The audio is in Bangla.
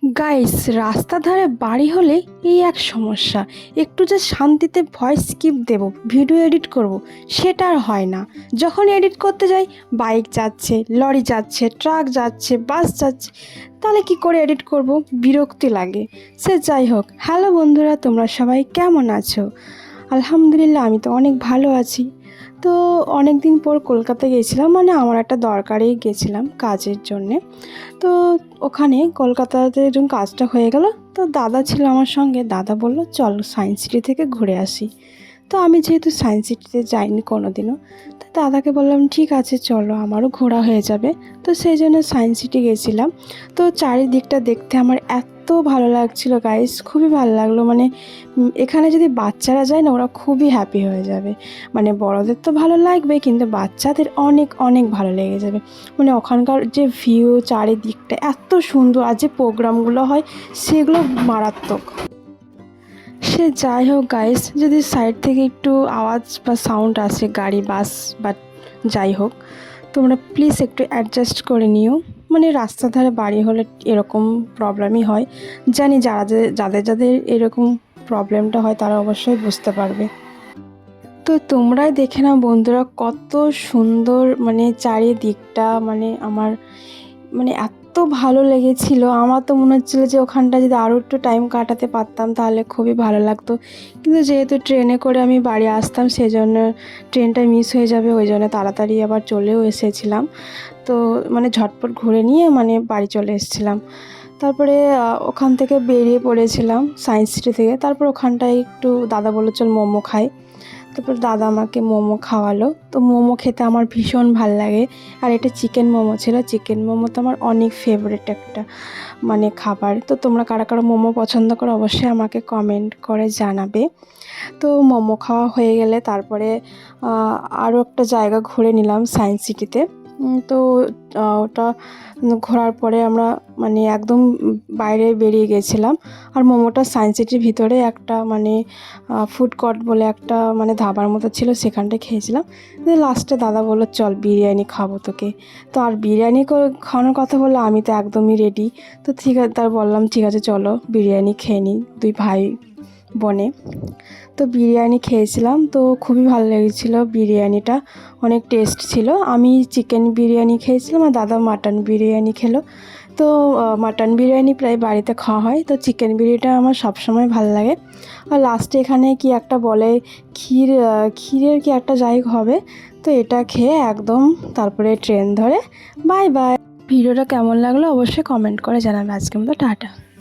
গাইস, রাস্তার ধারে বাড়ি হলে এই এক সমস্যা। একটু যে শান্তিতে ভয়েস স্কিপ দেব, ভিডিও এডিট করব, সেটা আর হয় না। যখন এডিট করতে যাই, বাইক যাচ্ছে, লরি যাচ্ছে, ট্রাক যাচ্ছে, বাস যাচ্ছে, তাহলে কি করে এডিট করব? বিরক্তি লাগে। সে যাই হোক, হ্যালো বন্ধুরা, তোমরা সবাই কেমন আছো? আলহামদুলিল্লাহ, আমি তো অনেক ভালো আছি। তো অনেক দিন পর কলকাতা গিয়েছিলাম, মানে আমার একটা দরকারেই গেছিলাম কাজের জন্যে। তো ওখানে কলকাতাতে যখন কাজটা হয়ে গেল, তো দাদা ছিল আমার সঙ্গে। দাদা বলল চল সায়েন্স সিটি থেকে ঘুরে আসি। তো আমি যেহেতু সায়েন্স সিটিতে যাইনি কোনো দিনও, তো দাদাকে বললাম ঠিক আছে চলো, আমারও ঘোরা হয়ে যাবে। তো সেই জন্য সায়েন্স সিটি গেছিলাম। তো চারিদিকটা দেখতে আমার এত ভালো লাগছিল গাইস, খুবই ভালো লাগলো। মানে এখানে যদি বাচ্চারা যায় না, ওরা খুবই হ্যাপি হয়ে যাবে। মানে বড়দের তো ভালো লাগবে, কিন্তু বাচ্চাদের অনেক অনেক ভালো লেগে যাবে। মানে ওখানকার যে ভিউ, চারিদিকটা এত সুন্দর, আর যে প্রোগ্রামগুলো হয় সেগুলো মারাত্মক। সে যাই হোক গাইস, যদি সাইড থেকে একটু আওয়াজ বা সাউন্ড আসে, গাড়ি, বাস বা যাই হোক, তোমরা প্লিজ একটু অ্যাডজাস্ট করে নিও। মানে রাস্তার ধারে বাড়ি হলে এরকম প্রবলেমই হয়। জানি যাদের যাদের এরকম প্রবলেমটা হয় তারা অবশ্যই বুঝতে পারবে। তো তোমরাই দেখে নাও বন্ধুরা, কত সুন্দর মানে চারিদিকটা। মানে আমার মানে এত ভালো লেগেছিল, আমার তো মনে হচ্ছিলো যে ওখানটা যদি আরও একটু টাইম কাটাতে পারতাম তাহলে খুবই ভালো লাগতো। কিন্তু যেহেতু ট্রেনে করে আমি বাড়ি আসতাম, সেজন্য ট্রেনটা মিস হয়ে যাবে, ওই জন্য তাড়াতাড়ি আবার চলেও এসেছিলাম। তো মানে ঝটপট ঘুরে নিয়ে মানে বাড়ি চলে এসেছিলাম। তারপরে ওখান থেকে বেরিয়ে পড়েছিলাম সায়েন্স সিটি থেকে। তারপর ওখানটায় একটু দাদা বলল চল মোমো খাই। তারপর দাদা আমাকে মোমো খাওয়ালো। তো মোমো খেতে আমার ভীষণ ভাল লাগে। আর এটা চিকেন মোমো ছিল। চিকেন মোমো তো আমার অনেক ফেভারিট একটা মানে খাবার। তো তোমরা কারা কারা মোমো পছন্দ করো অবশ্যই আমাকে কমেন্ট করে জানাবে। তো মোমো খাওয়া হয়ে গেলে তারপরে আরও একটা জায়গা ঘুরে নিলাম সায়েন্স সিটিতে। তো ওটা ঘোরার পরে আমরা মানে একদম বাইরে বেরিয়ে গেছিলাম। আর মোমোটা সায়েন্স সিটির ভিতরে একটা মানে ফুড কোর্ট বলে একটা মানে ধাবার মতো ছিল, সেখানটায় খেয়েছিলাম। লাস্টে দাদা বললো চল বিরিয়ানি খাবো তোকে। তো আর বিরিয়ানি খাওয়ানোর কথা বললো, আমি তো একদমই রেডি। তো ঠিক আছে, তার বললাম ঠিক আছে চলো বিরিয়ানি খেয়ে নিই দুই ভাই বনে। তো বিরিয়ানি খেয়েছিলাম, তো খুবই ভালো লেগেছিলো বিরিয়ানিটা, অনেক টেস্ট ছিল। আমি চিকেন বিরিয়ানি খেয়েছিলাম আর দাদা মাটন বিরিয়ানি খেলো। তো মাটন বিরিয়ানি প্রায় বাড়িতে খাওয়া হয়, তো চিকেন বিরিয়ানিটা আমার সবসময় ভালো লাগে। আর লাস্টে এখানে কি একটা বলে ক্ষীরের কি একটা যাই হবে। তো এটা খেয়ে একদম তারপরে ট্রেন ধরে বাই বাই। ভিডিওটা কেমন লাগলো অবশ্যই কমেন্ট করে জানাবে। আজকের মতো টাটা।